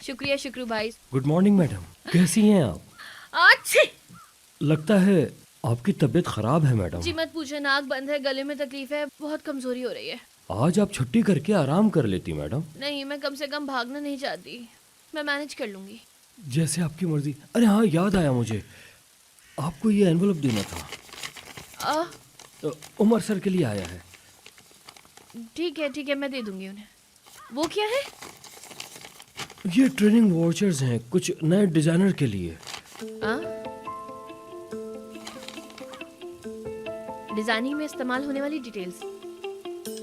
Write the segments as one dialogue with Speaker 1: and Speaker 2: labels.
Speaker 1: शुक्रिया शुक्रू भाई।
Speaker 2: Good morning madam, कैसी हैं आप?
Speaker 1: अच्छी।
Speaker 2: लगता है आपकी तबीयत खराब है मैडम।
Speaker 1: जी मत पूछे, नाक बंद है, गले में तकलीफ है, बहुत कमजोरी हो रही है।
Speaker 2: आज आप छुट्टी करके आराम कर लेती मैडम।
Speaker 1: नहीं, मैं कम से कम भागना नहीं चाहती, मैं मैनेज कर लूंगी।
Speaker 2: जैसे आपकी मर्जी। अरे हाँ, याद आया मुझे, आपको ये एनवलप देना था। उमर सर के लिए आया है।
Speaker 1: ठीक है, मैं दे दूंगी उन्हें। वो क्या है?
Speaker 2: ये ट्रेनिंग वाउचर्स हैं कुछ नए डिजाइनर के लिए।
Speaker 1: डिजाइनिंग में इस्तेमाल होने वाली डिटेल्स।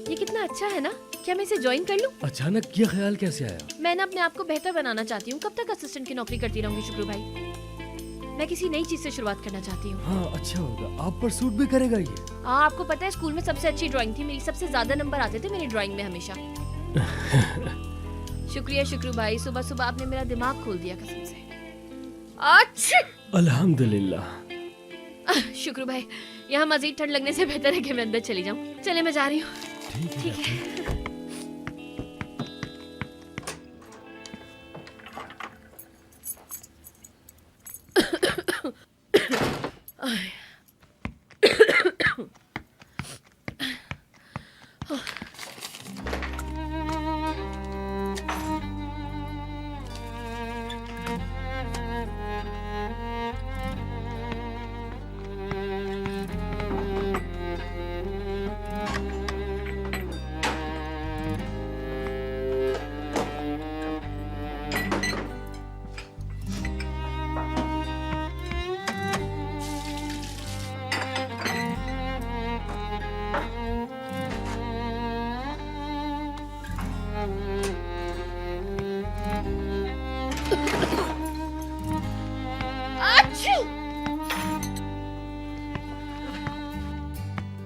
Speaker 1: ये कितना अच्छा है ना, क्या मैं इसे ज्वाइन कर लूं?
Speaker 2: अचानक ये ख्याल कैसे आया?
Speaker 1: मैं ना अपने आप को बेहतर बनाना चाहती हूँ। कब तक असिस्टेंट की नौकरी करती रहूंगी शुक्रू भाई? मैं किसी नई चीज से शुरुआत करना चाहती हूँ।
Speaker 2: हाँ अच्छा होगा, आप पर सूट भी करेगा ये।
Speaker 1: हाँ, आपको पता है स्कूल में सबसे अच्छी ड्राइंग थी मेरी, सबसे ज्यादा नंबर आते थे मेरी ड्राइंग में हमेशा। शुक्रिया शुक्रू भाई, सुबह सुबह आपने मेरा दिमाग खोल दिया कसम से। अच्छा
Speaker 2: अल्हम्दुलिल्लाह।
Speaker 1: शुक्रू भाई, यहाँ मजीद ठंड लगने से बेहतर है कि मैं अंदर चली जाऊँ। चले, मैं जा रही हूँ। ठीक है।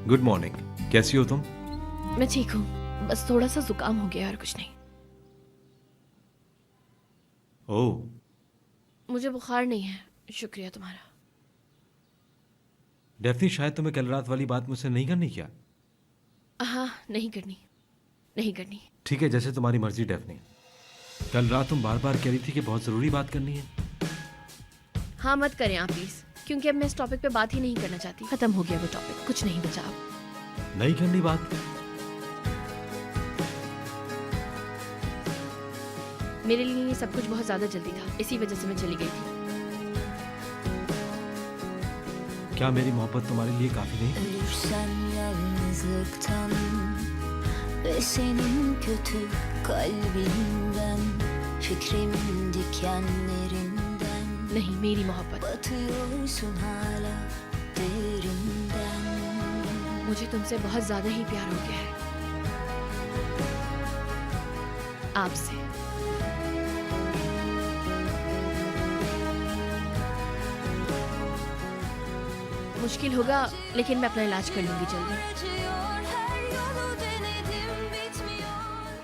Speaker 3: गुड मॉर्निंग, कैसी हो तुम?
Speaker 1: मैं ठीक हूँ, बस थोड़ा सा जुकाम हो गया और कुछ नहीं।
Speaker 3: ओह,
Speaker 1: मुझे बुखार नहीं है, शुक्रिया तुम्हारा।
Speaker 3: डेफनी शायद तुम्हें कल रात वाली बात मुझसे नहीं करनी क्या?
Speaker 1: हाँ, नहीं करनी।
Speaker 3: ठीक है, जैसे तुम्हारी मर्जी डेफनी। कल रात तुम बार बार कह रही थी कि बहुत जरूरी बात करनी है।
Speaker 1: हाँ, मत करें आप प्लीज, क्योंकि अब मैं इस टॉपिक पे बात ही नहीं करना चाहती। खत्म हो गया वो टॉपिक, कुछ नहीं बचा अब।
Speaker 3: नहीं करनी बात?
Speaker 1: मेरे लिए ये सब कुछ बहुत ज्यादा जल्दी था, इसी वजह से मैं चली गई थी।
Speaker 3: क्या मेरी मोहब्बत तुम्हारे लिए काफी नहीं?
Speaker 4: Ölürsen yalnızlıktan ve senin kötü kalbinden, fikrimin dikenlerinden
Speaker 1: नहीं, मेरी मोहब्बत।
Speaker 4: batıyorsun hala derinden.
Speaker 1: मुझे तुमसे बहुत ज्यादा ही प्यार हो गया है, आपसे। मुश्किल होगा, लेकिन मैं अपना इलाज कर लूंगी जल्दी।
Speaker 4: Acıyor her yolu denedim bitmiyor.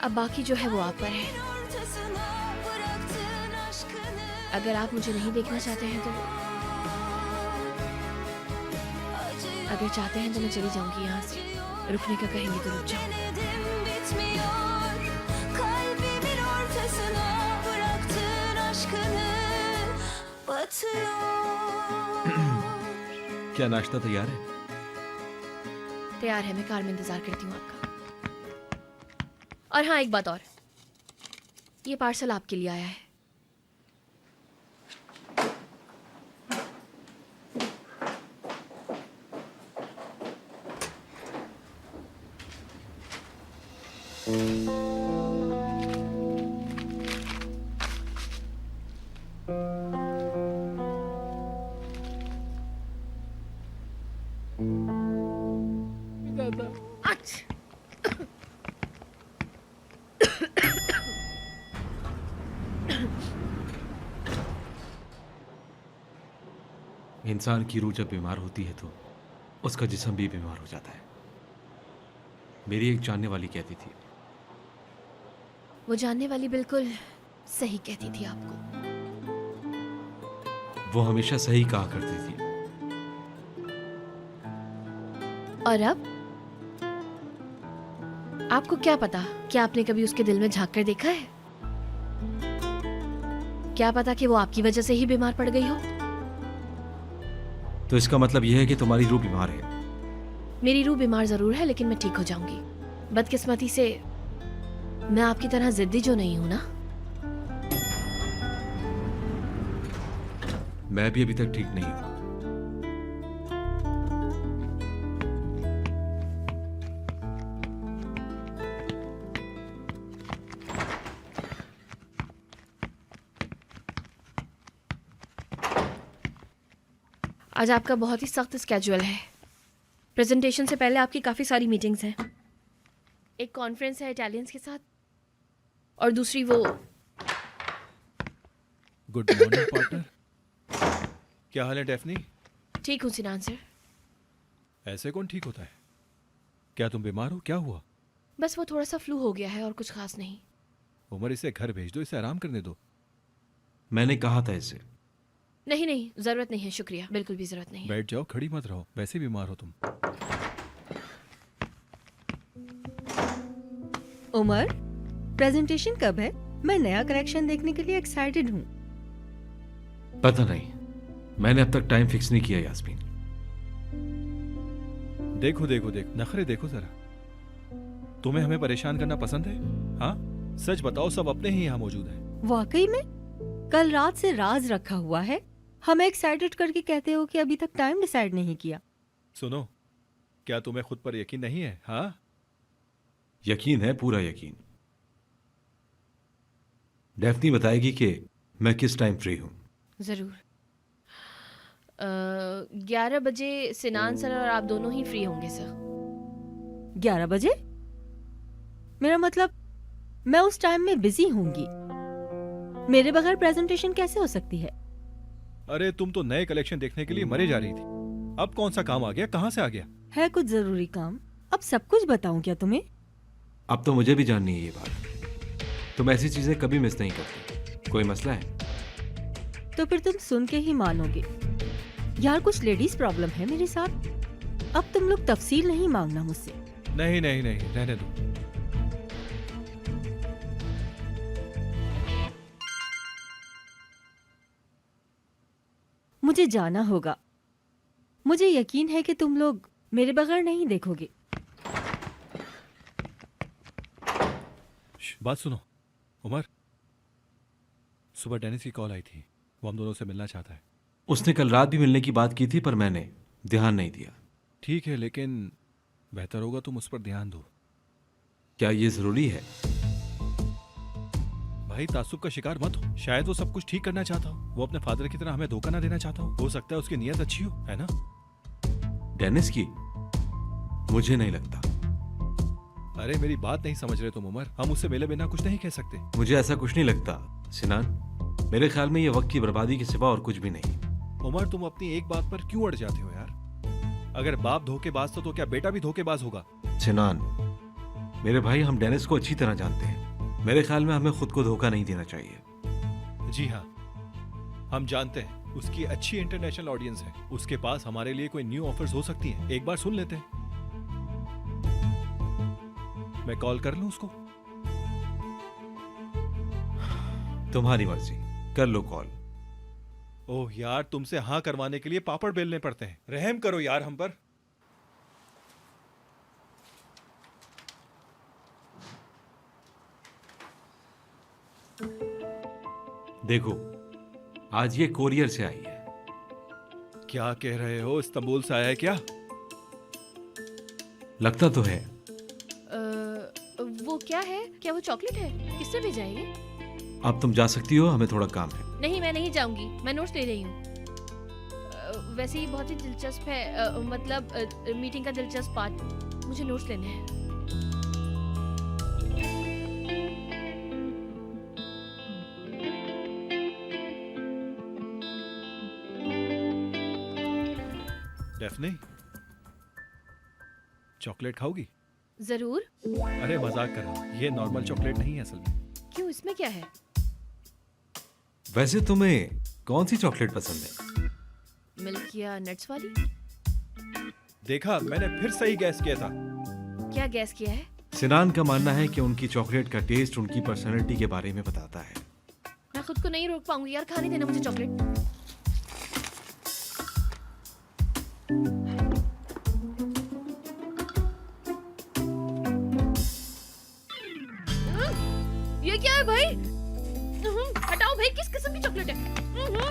Speaker 1: अब बाकी जो है वो आप पर है।
Speaker 4: Ortasına bıraktın aşkını.
Speaker 1: अगर आप मुझे नहीं देखना चाहते हैं तो, अगर चाहते हैं तो मैं चली जाऊंगी यहाँ से। रुकने का कहेंगे तो रुक जाओ।
Speaker 4: Denedim bitmiyor. Kalbimin ortasına bıraktın aşkını. Batıyor.
Speaker 3: क्या नाश्ता तैयार है?
Speaker 1: तैयार है, मैं कार में इंतजार करती हूँ आपका। और हाँ, एक बात और, ये पार्सल आपके लिए आया है।
Speaker 3: इंसान की रूह जब बीमार होती है तो उसका जिस्म भी बीमार हो जाता है। मेरी एक जानने वाली कहती थी।
Speaker 1: वो जानने वाली बिल्कुल सही कहती थी आपको।
Speaker 3: वो हमेशा सही कहा करती थी।
Speaker 1: और अब आपको क्या पता, क्या आपने कभी उसके दिल में झांक कर देखा है? क्या पता कि वो आपकी वजह से ही बीमार पड़ गई हो।
Speaker 3: तो इसका मतलब यह है कि तुम्हारी रूह बीमार है।
Speaker 1: मेरी रूह बीमार जरूर है, लेकिन मैं ठीक हो जाऊंगी। बदकिस्मती से मैं आपकी तरह जिद्दी जो नहीं हूं ना।
Speaker 3: मैं भी अभी तक ठीक नहीं हूं।
Speaker 1: आज आपका बहुत ही सख्त स्केड्यूल है। प्रेजेंटेशन से पहले आपकी काफ़ी सारी मीटिंग्स हैं। एक कॉन्फ्रेंस है इटालियंस के साथ, और दूसरी वो।
Speaker 5: Good morning partner. क्या हाल है डेफनी?
Speaker 1: ठीक हूँ सिनान सर।
Speaker 5: ऐसे कौन ठीक होता है? क्या तुम बीमार हो? क्या हुआ?
Speaker 1: बस वो थोड़ा सा फ्लू हो गया है और कुछ खास नहीं।
Speaker 5: उमर, इसे घर भेज दो, इसे आराम करने दो।
Speaker 3: मैंने कहा था इसे।
Speaker 1: नहीं नहीं, ज़रूरत नहीं है, शुक्रिया, बिल्कुल भी ज़रूरत नहीं है।
Speaker 5: बैठ जाओ, खड़ी मत रहो, वैसे बीमार हो तुम।
Speaker 6: उमर, प्रेजेंटेशन कब है? मैं नया करेक्शन देखने के लिए एक्साइटेड हूँ।
Speaker 3: पता नहीं, मैंने अब तक टाइम फिक्स नहीं किया यास्मीन।
Speaker 5: देखो देखो देखो, नखरे देखो जरा। तुम्हें हमें परेशान करना पसंद है? हाँ, सच बताओ, सब अपने ही यहाँ मौजूद है।
Speaker 6: वाकई में? कल रात से राज रखा हुआ है। हमें एक्साइटेड करके कहते हो कि अभी तक टाइम डिसाइड नहीं किया।
Speaker 5: सुनो, क्या तुम्हें खुद पर यकीन नहीं है? हाँ,
Speaker 3: यकीन है, पूरा यकीन। डेफनी बताएगी कि मैं किस टाइम फ्री हूं।
Speaker 1: ज़रूर। 11 बजे सिनान सर और आप दोनों ही फ्री होंगे सर।
Speaker 6: 11 बजे? मेरा मतलब मैं उस टाइम में बिजी होंगी। मेरे बगैर प्रेजेंटेशन कैसे हो सकती है?
Speaker 5: अरे तुम तो नए कलेक्शन देखने के लिए मरे जा रही थी। अब कौन सा काम आ गया? कहाँ से आ गया?
Speaker 6: है कुछ जरूरी काम। अब सब कुछ बताऊं क्या तुम्हें?
Speaker 3: अब तो मुझे भी जाननी है ये बात। तुम ऐसी चीजें कभी मिस नहीं करती। कोई मसला है?
Speaker 6: तो फिर तुम सुन के ही मानोगे। यार, कुछ लेडीज प्रॉब्लम है मेरे साथ। अब तुम लोग तफसील नहीं मांगना मुझसे।
Speaker 5: नहीं नहीं नहीं, रहने दो।
Speaker 6: मुझे जाना होगा। मुझे यकीन है कि तुम लोग मेरे बगैर नहीं देखोगे।
Speaker 5: बात सुनो उमर, सुबह डेनिस की कॉल आई थी। वो हम दोनों से मिलना चाहता है।
Speaker 3: उसने कल रात भी मिलने की बात की थी, पर मैंने ध्यान नहीं दिया।
Speaker 5: ठीक है, लेकिन बेहतर होगा तुम उस पर ध्यान दो।
Speaker 3: क्या ये जरूरी है?
Speaker 5: भाई, तासुब का शिकार मत हो। शायद वो सब कुछ ठीक करना चाहता हो। वो अपने फादर की तरह हमें धोखा ना देना चाहता हो सकता है उसकी नीयत अच्छी हो, है ना?
Speaker 3: डेनिस की? मुझे नहीं लगता।
Speaker 5: अरे मेरी बात नहीं समझ रहे तुम उमर। हम उससे मिले बिना कुछ नहीं कह सकते।
Speaker 3: मुझे ऐसा कुछ नहीं लगता सिनान। मेरे ख्याल में ये वक्त की बर्बादी के सिवा और कुछ भी नहीं।
Speaker 5: उमर, तुम अपनी एक बात पर क्यों अड़ जाते हो यार? अगर बाप धोखेबाज तो क्या बेटा भी धोखेबाज होगा?
Speaker 3: सिनान, मेरे भाई, हम डेनिस को अच्छी तरह जानते हैं। मेरे ख्याल में हमें खुद को धोखा नहीं देना चाहिए।
Speaker 5: जी हाँ, हम जानते हैं उसकी अच्छी इंटरनेशनल ऑडियंस है। उसके पास हमारे लिए कोई न्यू ऑफर्स हो सकती हैं। एक बार सुन लेते हैं। मैं कॉल कर लूं उसको?
Speaker 3: तुम्हारी मर्जी, कर लो कॉल।
Speaker 5: ओह यार, तुमसे हाँ करवाने के लिए पापड़ बेलने पड़ते हैं। रहम करो यार हम पर।
Speaker 3: देखो, आज ये कोरियर से आई है।
Speaker 5: क्या कह रहे हो? इस्तांबुल से आया है क्या?
Speaker 3: लगता तो है।
Speaker 1: वो क्या है? क्या वो चॉकलेट है? किससे भेजा है ये?
Speaker 3: अब तुम जा सकती हो, हमें थोड़ा काम है।
Speaker 1: नहीं, मैं नहीं जाऊंगी। मैं नोट्स ले रही हूँ। वैसे ही बहुत ही दिलचस्प है, मतलब मीटिंग का दिलचस्प पार्ट। मुझे नोट्स लेने हैं।
Speaker 5: डेफनी, चॉकलेट खाओगी?
Speaker 1: जरूर।
Speaker 5: अरे मजाक कर रहा हूं, ये नॉर्मल चॉकलेट नहीं है असल में।
Speaker 1: क्यों, इसमें क्या है?
Speaker 3: वैसे तुम्हें कौन सी चॉकलेट पसंद है?
Speaker 1: मिल्क या नट्स वाली?
Speaker 5: देखा, मैंने फिर सही गैस किया था।
Speaker 1: क्या गैस किया है?
Speaker 3: सिनान का मानना है कि उनकी चॉकलेट का टेस्ट उनकी पर्सनैलिटी के बारे में बताता है।
Speaker 1: मैं खुद को नहीं रोक पाऊंगी यार, खाने देना मुझे चॉकलेट। ये क्या है भाई? हटाओ भाई, किस किस्म की चॉकलेट है?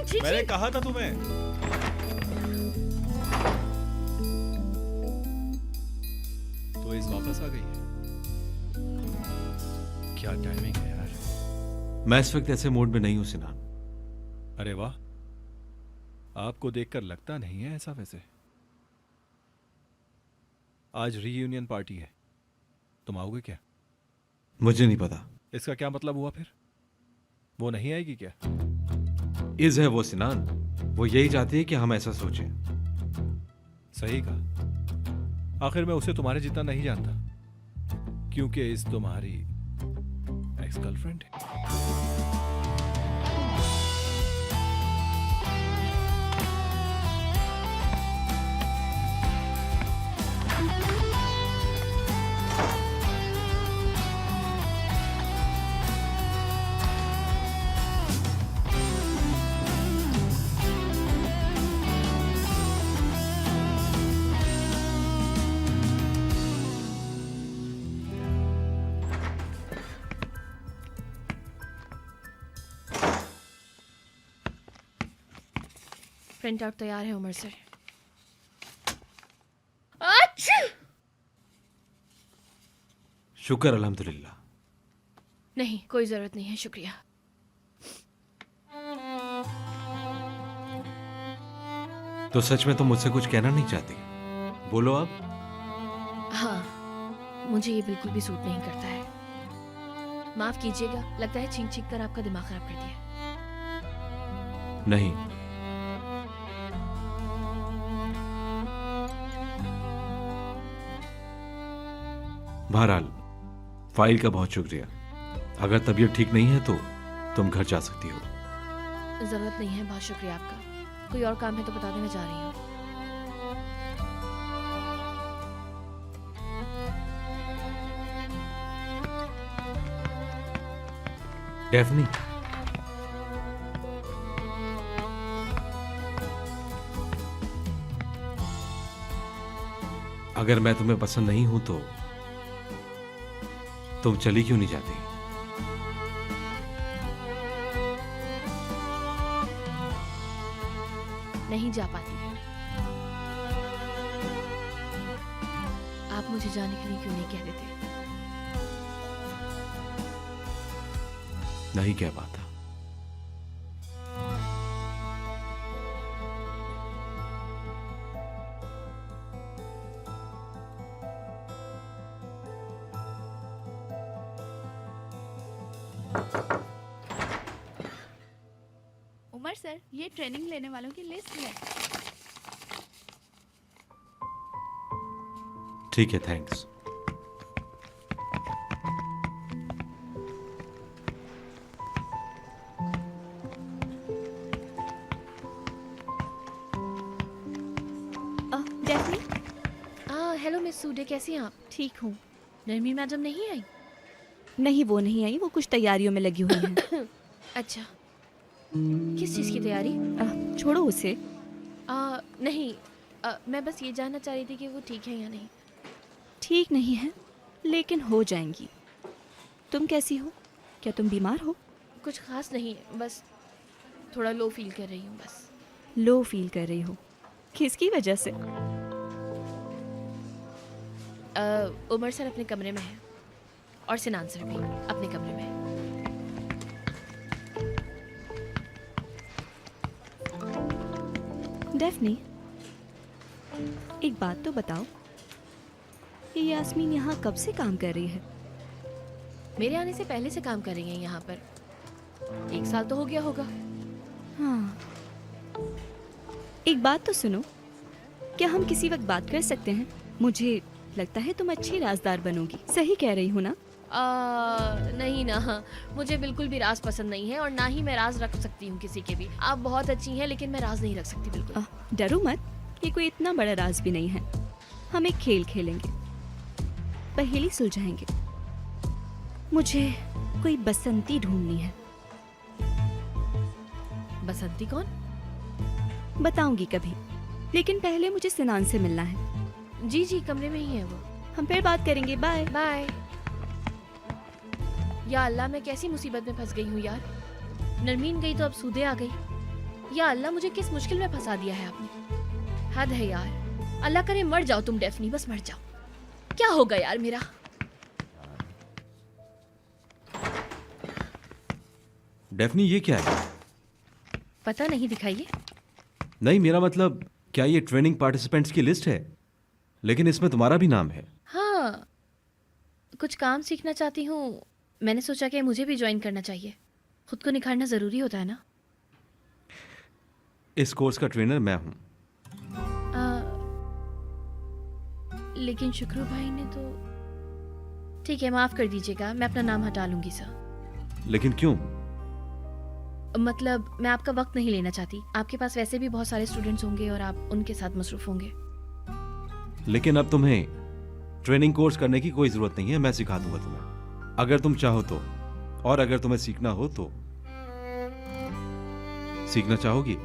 Speaker 1: छी,
Speaker 5: मैंने
Speaker 1: छी।
Speaker 5: कहा था तुम्हें। तो इस वापस आ गई है। क्या टाइमिंग है यार।
Speaker 3: मैं इस वक्त ऐसे मूड में नहीं हूं सिनान।
Speaker 5: अरे वाह, आपको देखकर लगता नहीं है ऐसा। वैसे आज रीयूनियन पार्टी है, तुम आओगे क्या?
Speaker 3: मुझे नहीं पता।
Speaker 5: इसका क्या मतलब हुआ फिर? वो नहीं आएगी क्या?
Speaker 3: इज है वो सिनान, वो यही चाहती है कि हम ऐसा सोचें।
Speaker 5: सही कहा। आखिर मैं उसे तुम्हारे जितना नहीं जानता, क्योंकि इस तुम्हारी एक्स गर्लफ्रेंड है।
Speaker 1: प्रिंट आउट तैयार है उमर सर। अच्छा!
Speaker 3: शुक्र अल्हम्दुलिल्लाह।
Speaker 1: नहीं, कोई जरूरत नहीं है, शुक्रिया।
Speaker 3: तो सच में तुम मुझसे कुछ कहना नहीं चाहती? बोलो अब।
Speaker 1: हाँ, मुझे ये बिल्कुल भी सूट नहीं करता है। माफ कीजिएगा, लगता है छींक छींक कर आपका दिमाग खराब कर दिया।
Speaker 3: नहीं, बहरहाल फाइल का बहुत शुक्रिया। अगर तबीयत ठीक नहीं है तो तुम घर जा सकती हो।
Speaker 1: जरूरत नहीं है, बहुत शुक्रिया आपका। कोई और काम है तो बता दें, मैं जा रही हूँ।
Speaker 3: डेफनी, अगर मैं तुम्हें पसंद नहीं हूं तो तुम चली क्यों नहीं जाती?
Speaker 1: नहीं जा पाती। आप मुझे जाने के लिए क्यों नहीं कह देते?
Speaker 3: नहीं कह पाता।
Speaker 7: उमर सर, ये ट्रेनिंग लेने वालों की लिस्ट है।
Speaker 3: ठीक है, थैंक्स।
Speaker 7: डेफनी,
Speaker 1: हेलो मिस सूडे, कैसी हैं आप?
Speaker 7: ठीक हूँ।
Speaker 1: नरमी मैडम नहीं आई?
Speaker 7: नहीं, वो नहीं आई, वो कुछ तैयारियों में लगी हुई है।
Speaker 1: अच्छा, किस चीज़ की तैयारी?
Speaker 7: छोड़ो उसे।
Speaker 1: नहीं, मैं बस ये जानना चाह रही थी कि वो ठीक है या नहीं।
Speaker 7: ठीक नहीं है, लेकिन हो जाएंगी। तुम कैसी हो? क्या तुम बीमार हो?
Speaker 1: कुछ खास नहीं, बस थोड़ा लो फील कर रही हूँ बस।
Speaker 7: लो फील कर रही हो? किसकी वजह से?
Speaker 1: उमर सर अपने कमरे में है और सिनान सर भी अपने कमरे में है।
Speaker 7: डेफनी, एक बात तो बताओ, ये यास्मीन यहाँ कब से काम कर रही है?
Speaker 1: मेरे आने से पहले से काम कर रही हैं यहाँ पर। 1 साल तो हो गया होगा।
Speaker 7: हाँ, एक बात तो सुनो, क्या हम किसी वक्त बात कर सकते हैं? मुझे लगता है तुम अच्छी राजदार बनोगी। सही कह रही हूँ ना?
Speaker 1: नहीं ना, मुझे बिल्कुल भी राज पसंद नहीं है और ना ही मैं राज रख सकती हूँ किसी के भी। आप बहुत अच्छी हैं लेकिन मैं राज नहीं रख सकती बिल्कुल।
Speaker 7: डरो मत, ये कोई इतना बड़ा राज भी नहीं है। हम एक खेल खेलेंगे, पहेली सुलझाएंगे। मुझे कोई बसंती ढूंढनी है।
Speaker 1: बसंती कौन?
Speaker 7: बताऊंगी कभी, लेकिन पहले मुझे सिनान से मिलना है।
Speaker 1: जी जी, कमरे में ही है वो।
Speaker 7: हम फिर बात करेंगे, बाय।
Speaker 1: बाय। या अल्लाह, मैं कैसी मुसीबत में फंस गई हूँ यार। नरमीन गई तो अब सूदे आ गई। या अल्लाह, मुझे किस मुश्किल में फंसा दिया है आपने। हद है यार। अल्लाह करे मर जाओ तुम डेफनी, बस मर जाओ। क्या होगा यार मेरा।
Speaker 3: डेफनी, ये क्या है?
Speaker 1: पता नहीं, दिखाइए।
Speaker 3: नहीं, मेरा मतलब क्या ये ट्रेनिंग पार्टिसिपेंट्स की लिस्ट है? लेकिन इसमें तुम्हारा भी नाम है।
Speaker 1: हाँ, कुछ काम सीखना चाहती हूँ। मैंने सोचा कि मुझे भी ज्वाइन करना चाहिए। खुद को निखारना ज़रूरी होता है ना।
Speaker 3: इस कोर्स का ट्रेनर मैं हूँ।
Speaker 1: लेकिन शुक्रू भाई ने तो। ठीक है, माफ़ कर दीजिएगा, मैं अपना नाम हटा लूँगी सर।
Speaker 3: लेकिन क्यों?
Speaker 1: मतलब मैं आपका वक्त नहीं लेना चाहती। आपके पास वैसे भी बहुत सारे स्टूडेंट्स होंगे और आप उनके साथ मसरूफ़ होंगे।
Speaker 3: लेकिन अब तुम्हें ट्रेनिंग कोर्स करने की कोई ज़रूरत नहीं है, मैं सिखा दूंगा तुम्हें, अगर तुम चाहो तो। और अगर तुम्हें सीखना हो तो। सीखना चाहोगी?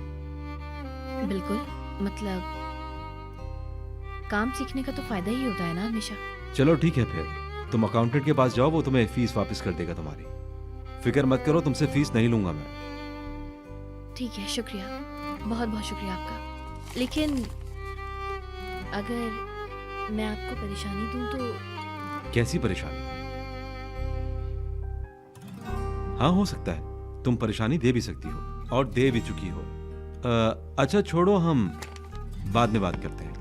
Speaker 1: बिल्कुल, मतलब काम सीखने का तो फ़ायदा ही होता है ना हमेशा।
Speaker 3: चलो ठीक है, फिर तुम अकाउंटेंट के पास जाओ, वो तुम्हें फीस वापस कर देगा तुम्हारी। फिक्र मत करो, तुमसे फीस नहीं लूंगा मैं।
Speaker 1: ठीक है, शुक्रिया, बहुत बहुत शुक्रिया आपका। लेकिन अगर मैं आपको परेशानी दूं तो।
Speaker 3: कैसी परेशानी? हाँ, हो सकता है तुम परेशानी दे भी सकती हो और दे भी चुकी हो। अच्छा छोड़ो, हम बाद में बात करते हैं।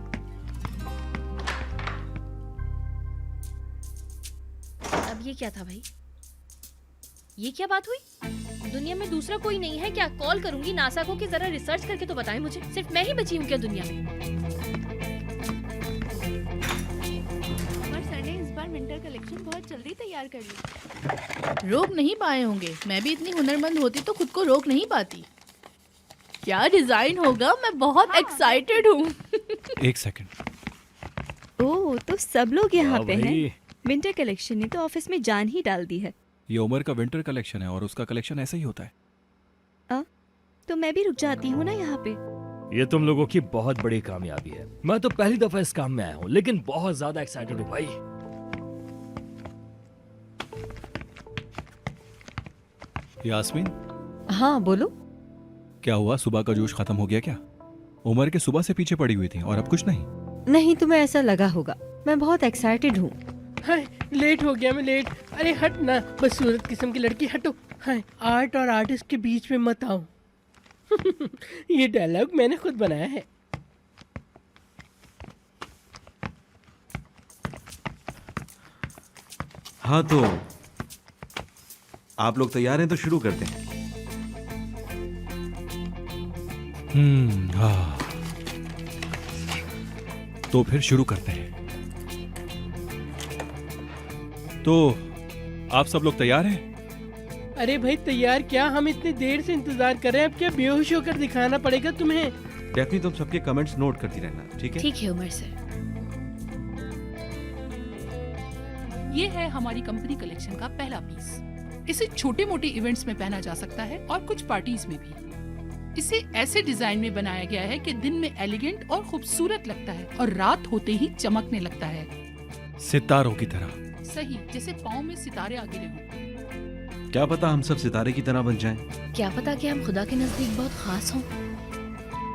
Speaker 1: अब ये क्या था भाई? ये क्या बात हुई? दुनिया में दूसरा कोई नहीं है क्या? कॉल करूंगी नासा को कि जरा रिसर्च करके तो बताएं मुझे। सिर्फ मैं ही बची हूँ क्या दुनिया में?
Speaker 8: पर सर ने इस बार विंटर कलेक्शन बहुत जल्दी तैयार कर ली। रोक नहीं पाए होंगे। मैं भी इतनी हुनरमंद होती तो खुद को रोक नहीं पाती। क्या डिजाइन होगा, मैं बहुत एक्साइटेड हूँ।
Speaker 5: एक सेकंड।
Speaker 7: ओह, तो सब लोग यहाँ
Speaker 5: वाह
Speaker 7: पे हैं।
Speaker 5: भाई।
Speaker 7: विंटर कलेक्शन ने तो ऑफिस में जान ही डाल दी है।
Speaker 5: ये उमर का विंटर कलेक्शन है और उसका कलेक्शन ऐसा ही होता है।
Speaker 7: तो मैं भी रुक जाती हूँ ना यहाँ पे।
Speaker 2: ये तुम लोगों की बहुत बड़ी कामयाबी है। मैं तो पहली दफा इस काम में आया हूँ, लेकिन बहुत ज्यादा एक्साइटेड हूँ भाई।
Speaker 5: यास्मीन,
Speaker 6: हाँ बोलो।
Speaker 5: क्या हुआ? सुबह का जोश खत्म हो गया क्या? उमर के सुबह से पीछे पड़ी हुई थी और अब कुछ नहीं?
Speaker 6: नहीं, तुम्हें ऐसा लगा होगा। मैं बहुत एक्साइटेड हूँ।
Speaker 9: हाय, लेट हो गया मैं, लेट। अरे हट ना, बदसूरत किस्म की लड़की, हटो। हाय, आर्ट और आर्टिस्ट के बीच में मत आओ। ये डायलॉग मैंने खुद बनाया है।
Speaker 3: हाँ, तो आप लोग तैयार हैं तो शुरू करते हैं।
Speaker 5: हाँ। तो फिर शुरू करते हैं। तो आप सब लोग तैयार हैं?
Speaker 9: अरे भाई तैयार क्या, हम इतनी देर से इंतजार कर रहे हैं। अब क्या बेहोश होकर दिखाना पड़ेगा तुम्हें?
Speaker 3: डेफनी, तुम सबके कमेंट्स नोट करती रहना, ठीक है?
Speaker 1: ठीक है उमर सर।
Speaker 8: ये है हमारी कंपनी कलेक्शन का पहला पीस। इसे छोटे मोटे इवेंट्स में पहना जा सकता है और कुछ पार्टीज में भी। इसे ऐसे डिजाइन में बनाया गया है कि दिन में एलिगेंट और खूबसूरत लगता है और रात होते ही चमकने लगता है।
Speaker 5: सितारों की तरह।
Speaker 8: सही, जैसे पाँव में सितारे आ गिरे हों।
Speaker 3: क्या पता हम सब सितारे की तरह बन जाएं।
Speaker 1: क्या पता कि हम खुदा के नजदीक बहुत खास हों।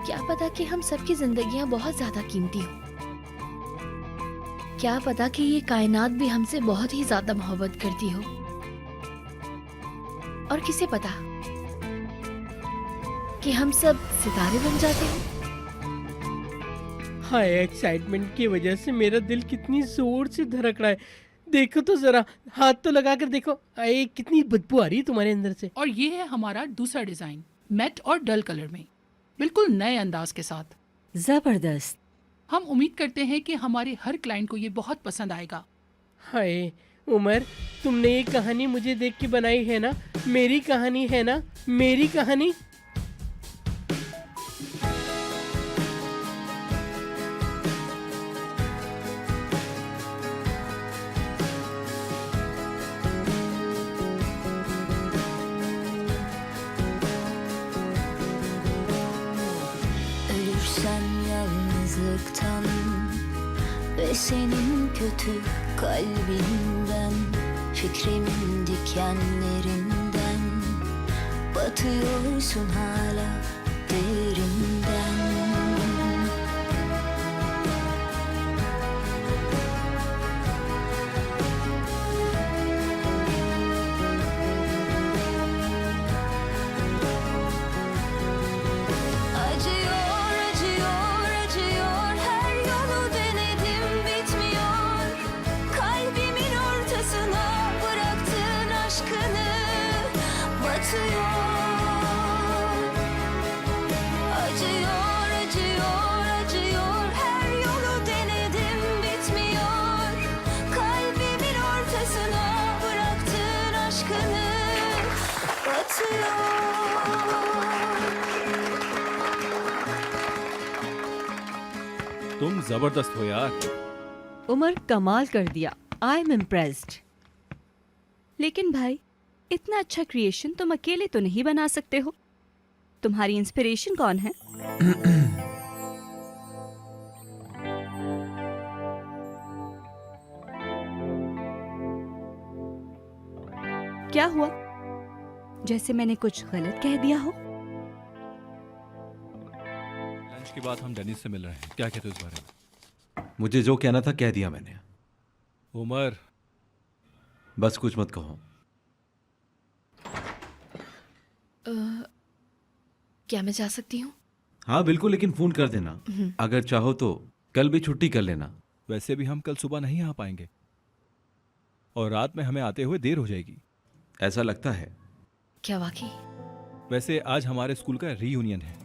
Speaker 1: क्या पता कि हम सबकी जिंदगियां बहुत ज्यादा कीमती हों। क्या पता कि ये कायनात भी हमसे बहुत ही ज्यादा मोहब्बत करती हो। और किसे पता कि हम सब सितारे बन जाते हैं।
Speaker 9: हाय, एक्साइटमेंट की वजह से मेरा दिल कितनी जोर से धड़क रहा है। देखो तो जरा, हाथ तो लगा कर देखो। आए, कितनी बदबू आ रही है तुम्हारे अंदर से।
Speaker 8: और ये है हमारा दूसरा डिजाइन, मैट और डल कलर में, बिल्कुल नए अंदाज के साथ।
Speaker 6: जबरदस्त।
Speaker 8: हम उम्मीद करते हैं कि हमारे हर क्लाइंट को ये बहुत पसंद आएगा।
Speaker 9: हाय उमर, तुमने ये कहानी मुझे देख के बनाई है ना? मेरी कहानी है ना, मेरी कहानी।
Speaker 4: senin kötü kalbinden, fikrimin dikenlerinden, batıyorsun hala derinden. Acıyor, acıyor, acıyor, her yolu denedim bitmiyor. Kalbimin ortasına bıraktığın aşkını batıyor. Acıyor, acıyor, acıyor, her yolu denedim bitmiyor. Kalbimin ortasına bıraktığın aşkını batıyor.
Speaker 5: तुम जबरदस्त हो यार।
Speaker 6: उमर कमाल कर दिया। I am impressed.
Speaker 7: लेकिन भाई, इतना अच्छा क्रिएशन तुम अकेले तो नहीं बना सकते हो। तुम्हारी इंस्पिरेशन कौन है? क्या हुआ? जैसे मैंने कुछ गलत कह दिया हो?
Speaker 5: लंच के बाद हम डेनिस से मिल रहे हैं, क्या कहते हो इस बारे में?
Speaker 3: मुझे जो कहना था कह दिया मैंने।
Speaker 5: उमर,
Speaker 3: बस कुछ मत कहो।
Speaker 1: क्या मैं जा सकती हूँ?
Speaker 3: हाँ बिल्कुल, लेकिन फोन कर देना। अगर चाहो तो कल भी छुट्टी कर लेना।
Speaker 5: वैसे भी हम कल सुबह नहीं आ पाएंगे और रात में हमें आते हुए देर हो जाएगी।
Speaker 3: ऐसा लगता है।
Speaker 1: क्या वाकई?
Speaker 5: वैसे आज हमारे स्कूल का रीयूनियन है।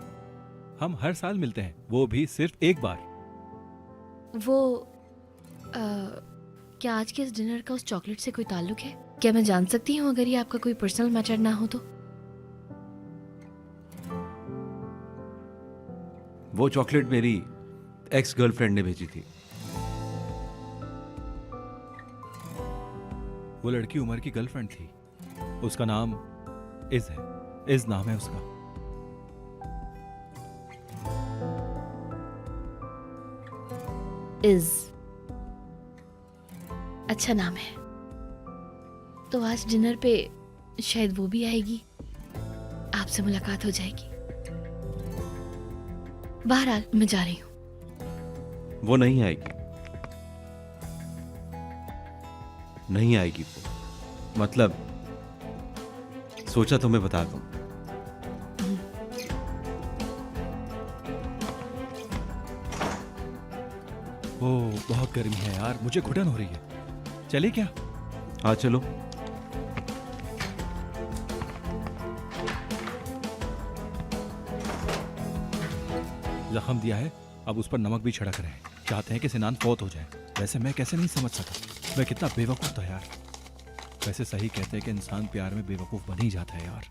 Speaker 5: हम हर साल मिलते हैं, वो भी सिर्फ एक बार।
Speaker 1: वो क्या आज के इस डिनर का उस चॉकलेट से कोई ताल्लुक है? क्या मैं जान सकती हूँ अगर ये आपका कोई पर्सनल मैटर ना हो तो?
Speaker 3: वो चॉकलेट मेरी एक्स गर्लफ्रेंड ने भेजी थी।
Speaker 5: वो लड़की उमर की गर्लफ्रेंड थी। उसका नाम इज है। इज नाम है उसका।
Speaker 1: इज अच्छा नाम है। तो आज डिनर पे शायद वो भी आएगी, आपसे मुलाकात हो जाएगी। बहरहाल मैं जा रही हूँ।
Speaker 3: वो नहीं आएगी। नहीं आएगी वो। मतलब सोचा तो मैं बता दूं।
Speaker 5: ओह, बहुत गर्मी है यार, मुझे घुटन हो रही है। चले क्या?
Speaker 3: हाँ चलो।
Speaker 5: जख्म दिया है, अब उस पर नमक भी छिड़क रहे हैं। चाहते हैं कि सिनान फौत हो जाए। वैसे मैं कैसे नहीं समझ सका, मैं कितना बेवकूफ था यार। वैसे सही कहते हैं कि इंसान प्यार में बेवकूफ बन ही जाता है यार।